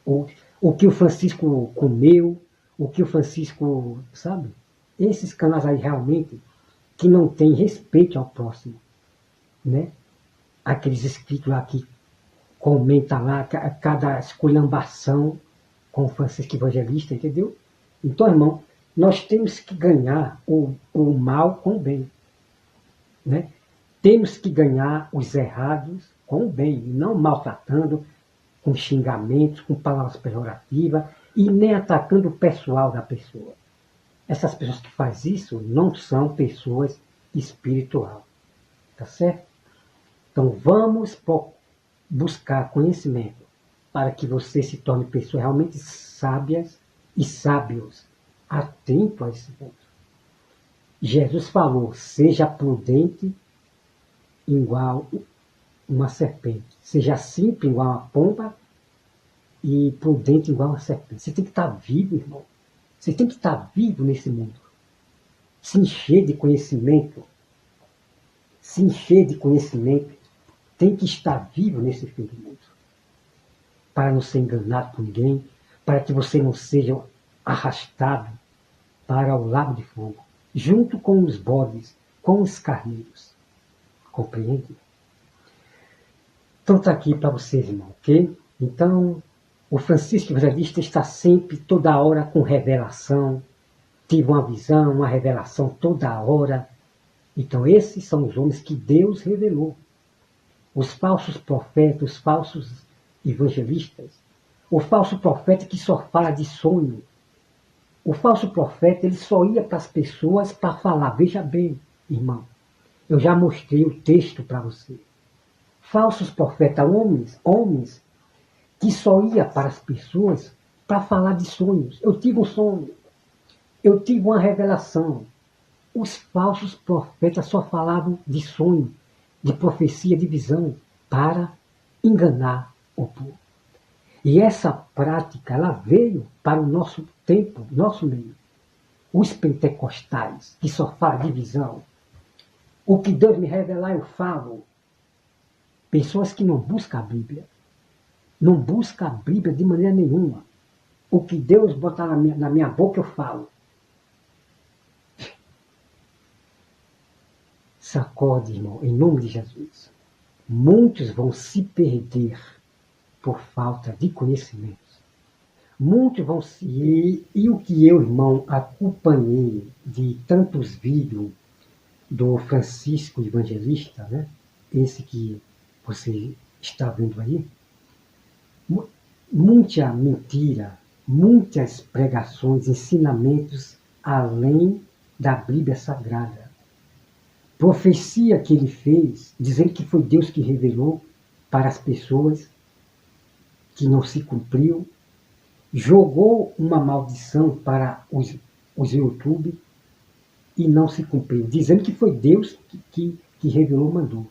O que o Francisco comeu, o que o Francisco, sabe? Esses canais aí realmente que não têm respeito ao próximo, né? Aqueles escritos lá que comenta lá cada esculhambação com o Francisco Evangelista, entendeu? Então, irmão, nós temos que ganhar o mal com o bem, né? Temos que ganhar os errados com o bem, e não maltratando, com xingamentos, com palavras pejorativas, e nem atacando o pessoal da pessoa. Essas pessoas que fazem isso não são pessoas espirituais. Tá certo? Então vamos buscar conhecimento para que você se torne pessoas realmente sábias e sábios. Atento a esse ponto. Jesus falou, seja prudente igual uma serpente. Seja simples igual uma pomba e prudente igual uma serpente. Você tem que estar vivo, irmão. Você tem que estar vivo nesse mundo. Se encher de conhecimento. Se encher de conhecimento. Tem que estar vivo nesse fim do mundo. Para não ser enganado por ninguém. Para que você não seja arrastado para o lago de fogo. Junto com os bodes, com os carneiros. Compreende? Então está aqui para vocês, irmão, ok? Então, o Francisco Evangelista está sempre, toda hora, com revelação. Tive uma visão, uma revelação toda hora. Então, esses são os homens que Deus revelou. Os falsos profetas, os falsos evangelistas. O falso profeta que só fala de sonho. O falso profeta, ele só ia para as pessoas para falar. Veja bem, irmão. Eu já mostrei o texto para você. Falsos profetas, homens que só ia para as pessoas para falar de sonhos. Eu tive um sonho. Eu tive uma revelação. Os falsos profetas só falavam de sonho, de profecia, de visão, para enganar o povo. E essa prática, ela veio para o nosso tempo, nosso meio. Os pentecostais, que só falam de visão. O que Deus me revelar, eu falo. Pessoas que não buscam a Bíblia. Não buscam a Bíblia de maneira nenhuma. O que Deus botar na minha boca, eu falo. Sacode, irmão, em nome de Jesus. Muitos vão se perder por falta de conhecimento. Muitos vão se... E o que eu, irmão, acompanhei de tantos vídeos do Francisco Evangelista, né? Esse que você está vendo aí, muita mentira, muitas pregações, ensinamentos além da Bíblia Sagrada. Profecia que ele fez, dizendo que foi Deus que revelou para as pessoas, que não se cumpriu, jogou uma maldição para os YouTube e não se cumpriu, dizendo que foi Deus que revelou, mandou.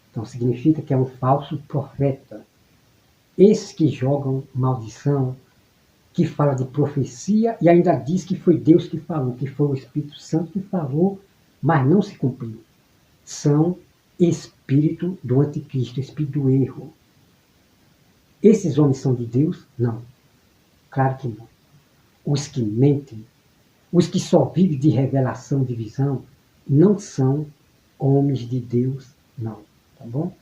Então significa que é um falso profeta. Esses que jogam maldição, que fala de profecia e ainda diz que foi Deus que falou, que foi o Espírito Santo que falou, mas não se cumpriu. São espírito do anticristo, espírito do erro. Esses homens são de Deus? Não. Claro que não. Os que mentem Os que só vivem de revelação, de visão, não são homens de Deus, não. Tá bom?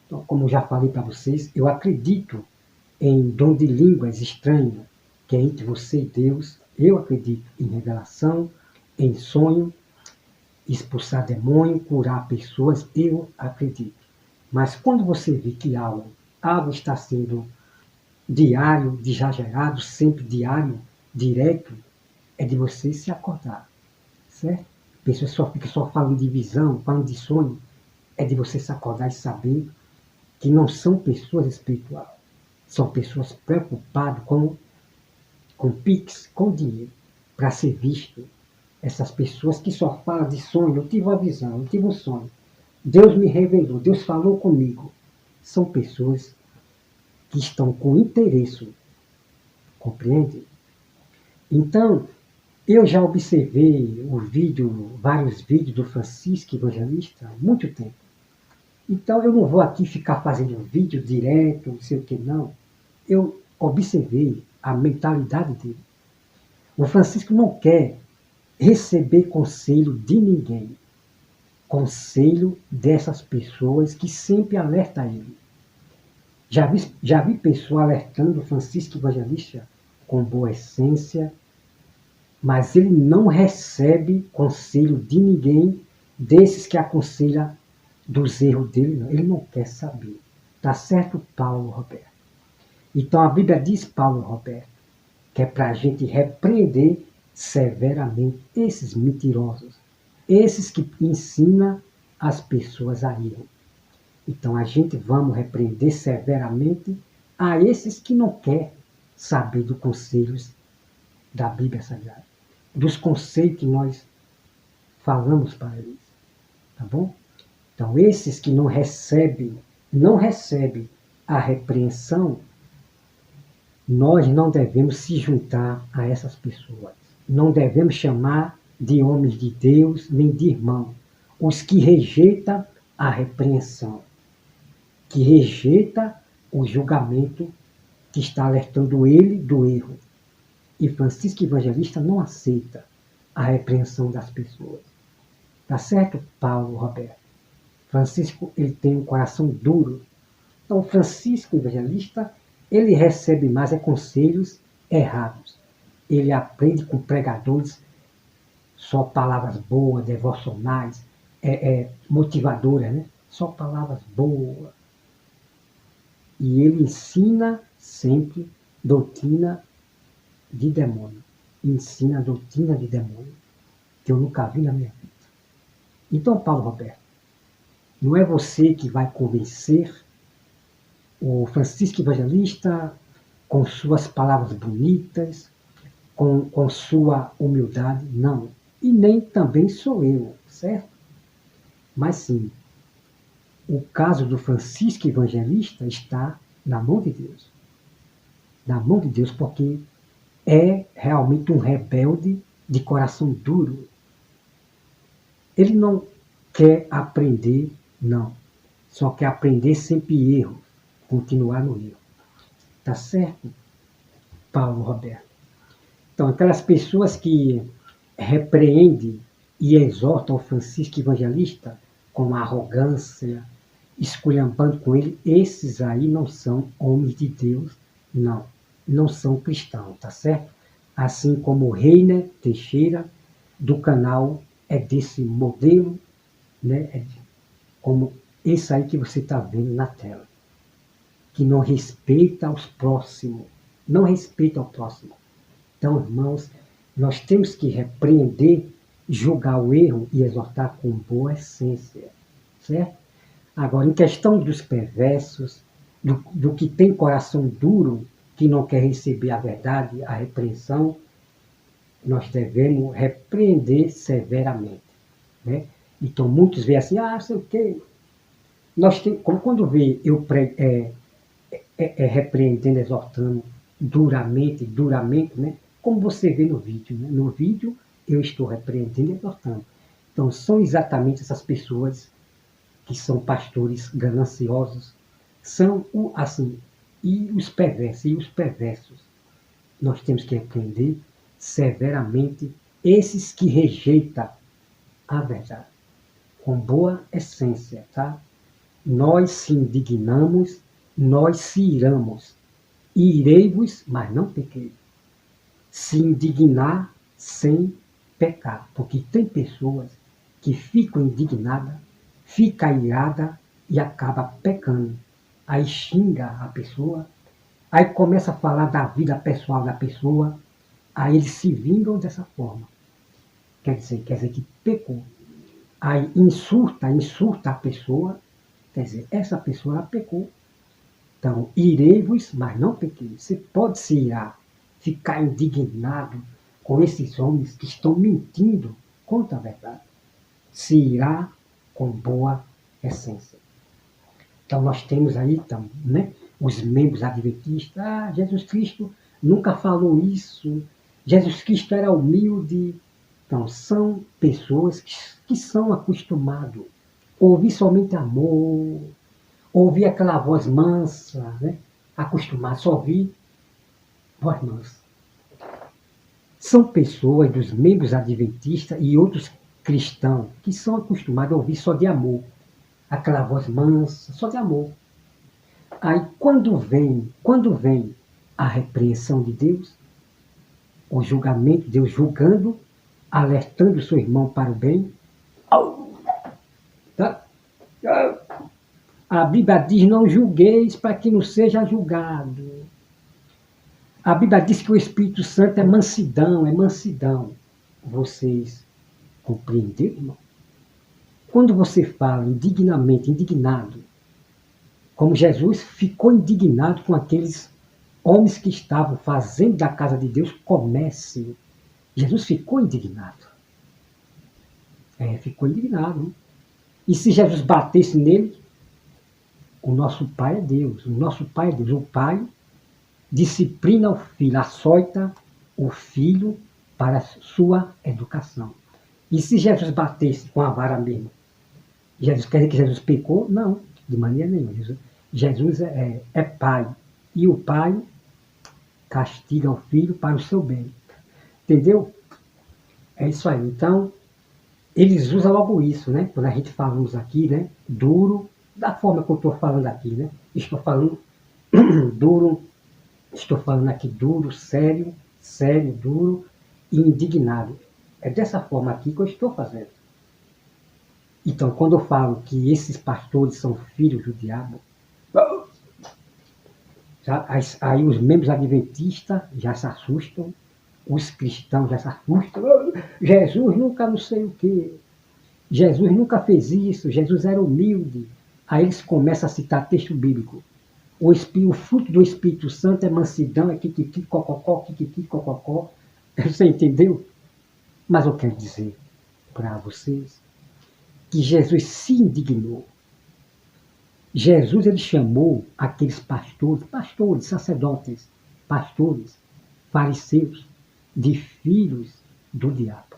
Então, como eu já falei para vocês, eu acredito em dom de línguas estranhas, que é entre você e Deus. Eu acredito em revelação, em sonho, expulsar demônio, curar pessoas, eu acredito. Mas quando você vê que algo está sendo diário, exagerado, sempre diário, direto, é de você se acordar, certo? A pessoa fica só falando de visão, falando de sonho, é de você se acordar e saber que não são pessoas espirituais, são pessoas preocupadas com Pix, com dinheiro, para ser visto. Essas pessoas que só falam de sonho, eu tive uma visão, eu tive um sonho, Deus me revelou, Deus falou comigo. São pessoas que estão com interesse, compreende? Então, eu já observei vários vídeos do Francisco Evangelista há muito tempo. Então, eu não vou aqui ficar fazendo vídeo direto, não sei o que, não. Eu observei a mentalidade dele. O Francisco não quer receber conselho de ninguém. Conselho dessas pessoas que sempre alertam ele. Já vi pessoa alertando o Francisco Evangelista com boa essência, mas ele não recebe conselho de ninguém desses que aconselha dos erros dele, não. Ele não quer saber. Tá certo, Paulo Roberto? Então a Bíblia diz, Paulo Roberto, que é para a gente repreender severamente esses mentirosos, esses que ensinam as pessoas a erro. Então a gente vamos repreender severamente a esses que não querem saber dos conselhos da Bíblia Sagrada, dos conselhos que nós falamos para eles. Tá bom? Então esses que não recebem a repreensão, nós não devemos se juntar a essas pessoas. Não devemos chamar de homens de Deus nem de irmão os que rejeitam a repreensão, que rejeita o julgamento que está alertando ele do erro. E Francisco Evangelista não aceita a repreensão das pessoas. Tá certo, Paulo Roberto? Francisco, ele tem um coração duro. Então, Francisco Evangelista, ele recebe mais conselhos errados. Ele aprende com pregadores só palavras boas, devocionais, motivadoras, né? Só palavras boas. E ele ensina sempre doutrina de demônio. Ensina a doutrina de demônio, que eu nunca vi na minha vida. Então, Paulo Roberto, não é você que vai convencer o Francisco Evangelista com suas palavras bonitas, com sua humildade, não. E nem também sou eu, certo? Mas sim, o caso do Francisco Evangelista está na mão de Deus. Na mão de Deus, porque é realmente um rebelde de coração duro. Ele não quer aprender, não. Só quer aprender sempre erro, continuar no erro. Tá certo, Paulo Roberto? Então, aquelas pessoas que repreendem e exortam o Francisco Evangelista com arrogância, esculhambando com ele, esses aí não são homens de Deus, não. Não são cristãos, tá certo? Assim como o Reiner Teixeira, do canal, é desse modelo, né? Como esse aí que você está vendo na tela. Que não respeita os próximos. Não respeita o próximo. Então, irmãos, nós temos que repreender, julgar o erro e exortar com boa essência. Certo? Agora, em questão dos perversos, do que tem coração duro, que não quer receber a verdade, a repreensão, nós devemos repreender severamente. Né? Então, muitos veem assim, sei o quê. Quando vê eu repreendendo, exortando duramente, né? Como você vê no vídeo. Né? No vídeo, eu estou repreendendo e exortando. Então, são exatamente essas pessoas que são pastores gananciosos, são assim, e os perversos, nós temos que repreender severamente esses que rejeitam a verdade, com boa essência, tá? Nós se indignamos, nós se iramos. E irei-vos, mas não pequei. Se indignar sem pecar. Porque tem pessoas que ficam indignadas, ficam iradas e acabam pecando. Aí xinga a pessoa, aí começa a falar da vida pessoal da pessoa, aí eles se vingam dessa forma. Quer dizer que pecou. Aí insulta a pessoa, quer dizer, essa pessoa ela pecou. Então, irei-vos, mas não pequei. Você pode se irar, ficar indignado com esses homens que estão mentindo contra a verdade. Se irá com boa essência. Então, nós temos aí, então, né, os membros adventistas. Ah, Jesus Cristo nunca falou isso. Jesus Cristo era humilde. Então, são pessoas que são acostumadas a ouvir somente amor, ouvir aquela voz mansa, né? Acostumados a ouvir voz mansa. São pessoas dos membros adventistas e outros cristãos que são acostumados a ouvir só de amor, aquela voz mansa, só de amor. Aí quando vem a repreensão de Deus, o julgamento, Deus julgando, alertando o seu irmão para o bem, tá? A Bíblia diz, não julgueis para que não seja julgado. A Bíblia diz que o Espírito Santo é mansidão, é mansidão. Vocês compreenderam, irmão? Quando você fala indignamente, indignado, como Jesus ficou indignado com aqueles homens que estavam fazendo da casa de Deus comércio, Jesus ficou indignado. Ficou indignado. E se Jesus batesse nele, o nosso Pai é Deus. O nosso Pai é Deus. O Pai disciplina o filho, açoita o filho para a sua educação. E se Jesus batesse com a vara mesmo, Jesus quer dizer que Jesus pecou? Não, de maneira nenhuma. Jesus é Pai. E o Pai castiga o filho para o seu bem. Entendeu? É isso aí. Então, eles usam logo isso, né? Quando a gente falamos aqui, né? Duro, da forma que eu estou falando aqui, né? Estou falando duro, estou falando aqui duro, sério, duro e indignado. É dessa forma aqui que eu estou fazendo. Então, quando eu falo que esses pastores são filhos do diabo, aí os membros adventistas já se assustam, os cristãos já se assustam. Jesus nunca não sei o quê. Jesus nunca fez isso. Jesus era humilde. Aí eles começam a citar texto bíblico. O fruto do Espírito Santo é mansidão, é kikiki, cococó, kikiki, cococó. Você entendeu? Mas eu quero dizer para vocês que Jesus se indignou. Jesus ele chamou aqueles pastores, sacerdotes, pastores, fariseus, de filhos do diabo.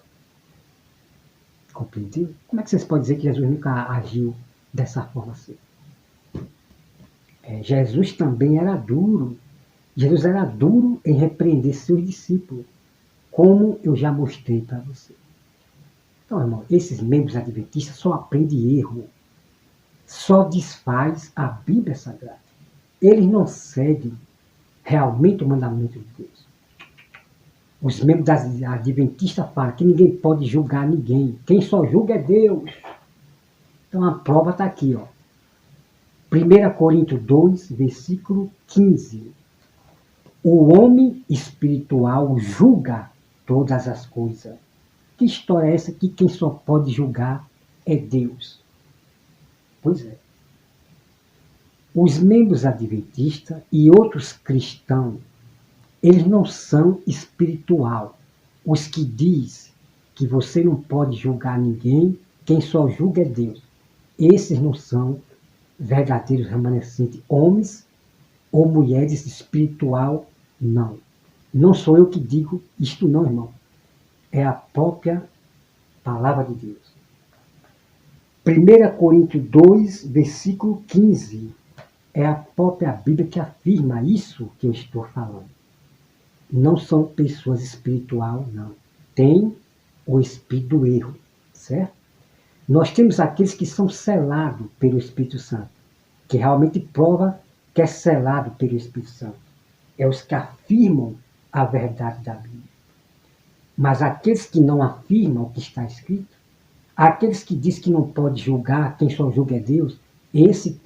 Compreendeu? Como é que vocês podem dizer que Jesus nunca agiu dessa forma assim? Jesus também era duro. Jesus era duro em repreender seus discípulos, como eu já mostrei para você. Então, irmão, esses membros adventistas só aprendem erro, só desfaz a Bíblia Sagrada. Eles não seguem realmente o mandamento de Deus. Os membros adventistas falam que ninguém pode julgar ninguém. Quem só julga é Deus. Então a prova está aqui, ó. 1 Coríntios 2, versículo 15. O homem espiritual julga todas as coisas. Que história é essa que quem só pode julgar é Deus? Pois é. Os membros adventistas e outros cristãos, eles não são espiritual. Os que diz que você não pode julgar ninguém, quem só julga é Deus. Esses não são verdadeiros remanescentes, homens ou mulheres espiritual, não. Não sou eu que digo isto não, irmão. É a própria palavra de Deus. 1 Coríntios 2, versículo 15. É a própria Bíblia que afirma isso que eu estou falando. Não são pessoas espirituais, não. Tem o espírito do erro, certo? Nós temos aqueles que são selados pelo Espírito Santo, que realmente prova que é selado pelo Espírito Santo. É os que afirmam a verdade da Bíblia. Mas aqueles que não afirmam o que está escrito, aqueles que dizem que não pode julgar, quem só julga é Deus, esse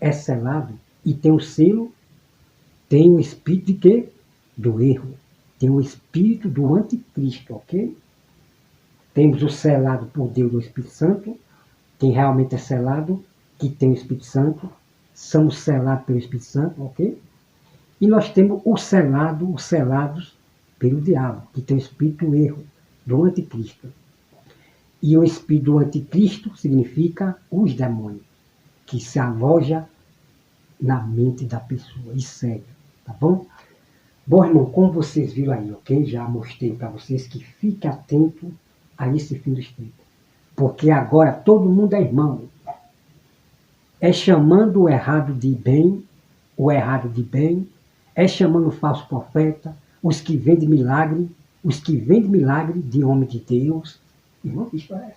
é selado e tem o selo, tem o espírito de quê? Do erro. Tem o espírito do anticristo, ok? Temos o selado por Deus do Espírito Santo, quem realmente é selado, que tem o Espírito Santo, somos selados pelo Espírito Santo, ok? E nós temos os selados pelo diabo, que tem o espírito do erro, do anticristo. E o espírito do anticristo significa os demônios, que se aloja na mente da pessoa e segue, tá bom? Bom, irmão, como vocês viram aí, ok? Já mostrei para vocês que fique atento a esse fim dos tempos. Porque agora todo mundo é irmão. É chamando o errado de bem, o errado de bem, é chamando o falso profeta, os que vendem milagre, de homem de Deus. Irmão, que história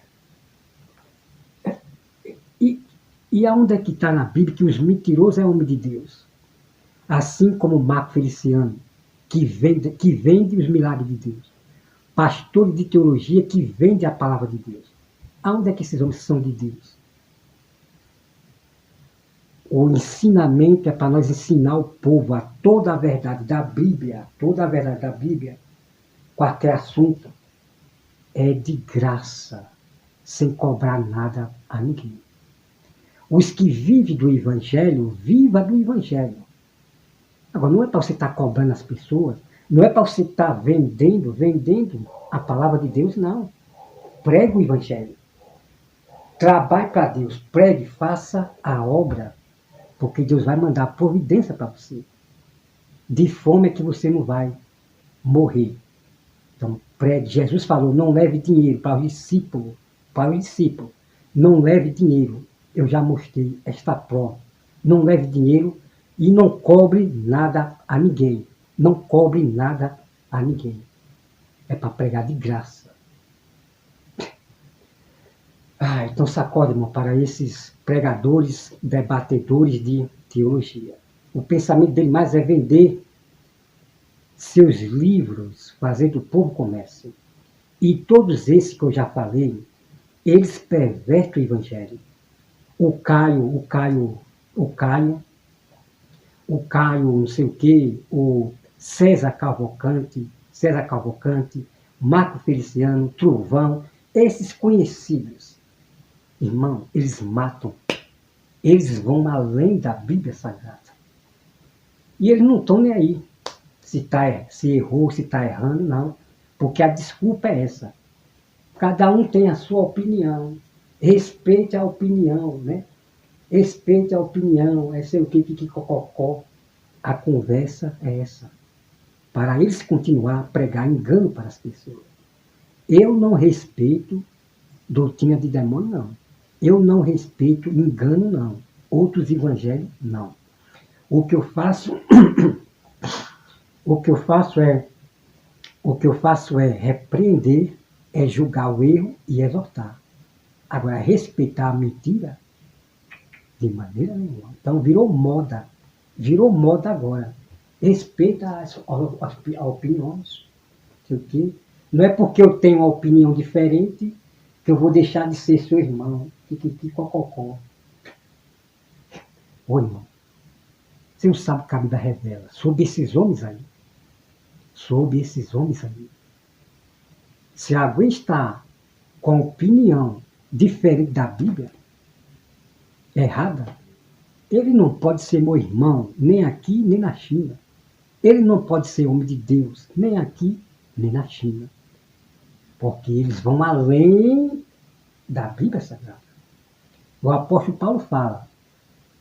é essa? E aonde é que está na Bíblia que os mentirosos é homem de Deus? Assim como Marco Feliciano, que vende os milagres de Deus. Pastores de teologia que vende a palavra de Deus. Aonde é que esses homens são de Deus? O ensinamento é para nós ensinar o povo a toda a verdade da Bíblia, qualquer assunto, é de graça, sem cobrar nada a ninguém. Os que vivem do Evangelho, viva do Evangelho. Agora, não é para você estar cobrando as pessoas, não é para você estar vendendo a palavra de Deus, não. Pregue o Evangelho. Trabalhe para Deus, pregue, faça a obra, porque Deus vai mandar providência para você. De fome é que você não vai morrer. Então, pregue. Jesus falou, não leve dinheiro para o discípulo. Não leve dinheiro. Eu já mostrei esta prova. Não leve dinheiro e não cobre nada a ninguém. Não cobre nada a ninguém. É para pregar de graça. Então sacode, irmão, para esses pregadores, debatedores de teologia. O pensamento dele mais é vender seus livros, fazer do povo comércio. E todos esses que eu já falei, eles pervertem o Evangelho. O Caio, não sei o quê, o César Cavalcante, Marco Feliciano, Trovão, esses conhecidos. Irmão, eles matam. Eles vão além da Bíblia Sagrada. E eles não estão nem aí. Se errou, se está errando, não. Porque a desculpa é essa. Cada um tem a sua opinião. Respeite a opinião, né? Respeite a opinião. É sei o que, cococó. A conversa é essa. Para eles continuar a pregar engano para as pessoas. Eu não respeito doutrina de demônio, não. Eu não respeito engano, não. Outros evangelhos, não. O que eu faço é repreender, é julgar o erro e exortar. Agora, respeitar a mentira, de maneira nenhuma. Então, virou moda agora. Respeita as opiniões. Sei o quê. Não é porque eu tenho uma opinião diferente que eu vou deixar de ser seu irmão. Cococó. Ô, irmão, você não sabe o que a Bíblia revela sobre esses homens aí. Se alguém está com opinião diferente da Bíblia, errada, ele não pode ser meu irmão, nem aqui, nem na China. Ele não pode ser homem de Deus, nem aqui, nem na China. Porque eles vão além da Bíblia Sagrada. O apóstolo Paulo fala,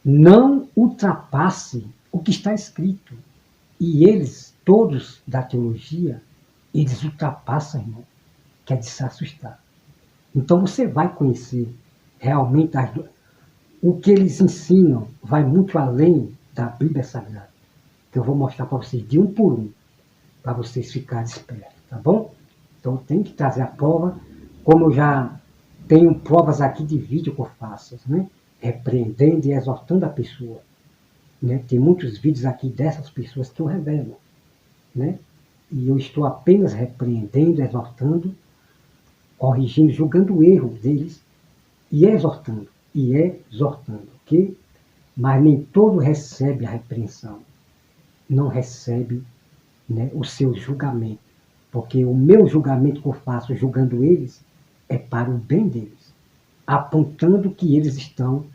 não ultrapasse o que está escrito. E eles, todos da teologia, eles ultrapassam, irmão, que é de se assustar. Então você vai conhecer realmente o que eles ensinam, vai muito além da Bíblia Sagrada. Que eu vou mostrar para vocês de um por um, para vocês ficarem espertos, tá bom? Então tem que trazer a prova, como eu já tenho provas aqui de vídeo que eu faço, né? Repreendendo e exortando a pessoa. Né? Tem muitos vídeos aqui dessas pessoas que eu revelo. Né? E eu estou apenas repreendendo, exortando, corrigindo, julgando o erro deles e exortando, ok? Mas nem todo recebe a repreensão, não recebe, né, o seu julgamento, porque o meu julgamento que eu faço julgando eles é para o bem deles, apontando que eles estão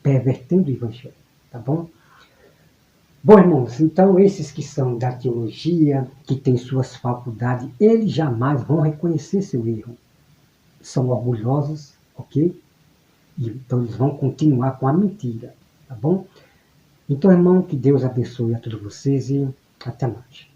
pervertendo o Evangelho, tá bom? Bom, irmãos, então esses que são da teologia, que têm suas faculdades, eles jamais vão reconhecer seu erro. São orgulhosos, ok? Então eles vão continuar com a mentira, tá bom? Então, irmão, que Deus abençoe a todos vocês e até mais.